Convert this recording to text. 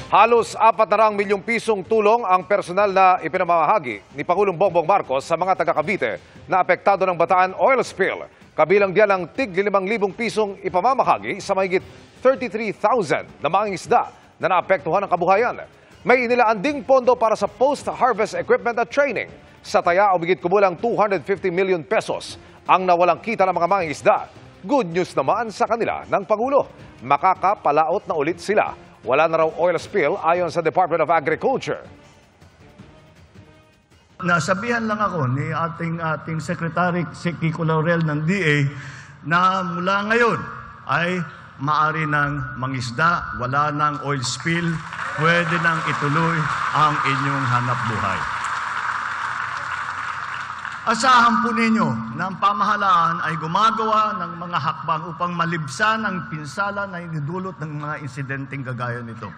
Halos 400 milyong pisong tulong ang personal na ipinamamahagi ni Pangulong Bongbong Marcos sa mga taga Cavite na apektado ng Bataan oil spill. Kabilang diyan ang tig 5,000 pisong ipamamahagi sa mahigit 33,000 na mangingisda na naapektuhan ng kabuhayan. May inilaan ding pondo para sa post-harvest equipment at training. Sa taya, umigit kumulang 250 million pesos ang nawalang kita ng mga mangingisda. Good news naman sa kanila ng Pangulo. Makakapalaot na ulit sila. Wala na raw oil spill ayon sa Department of Agriculture. Nasabihan lang ako ni ating Secretary Kiko Laurel ng DA na mula ngayon ay maari ng mangisda, wala ng oil spill, pwede nang ituloy ang inyong hanap buhay. Asahan po ninyo na ang pamahalaan ay gumagawa ng mga hakbang upang malibsan ang pinsala na inidulot ng mga insidenteng gagaya nito.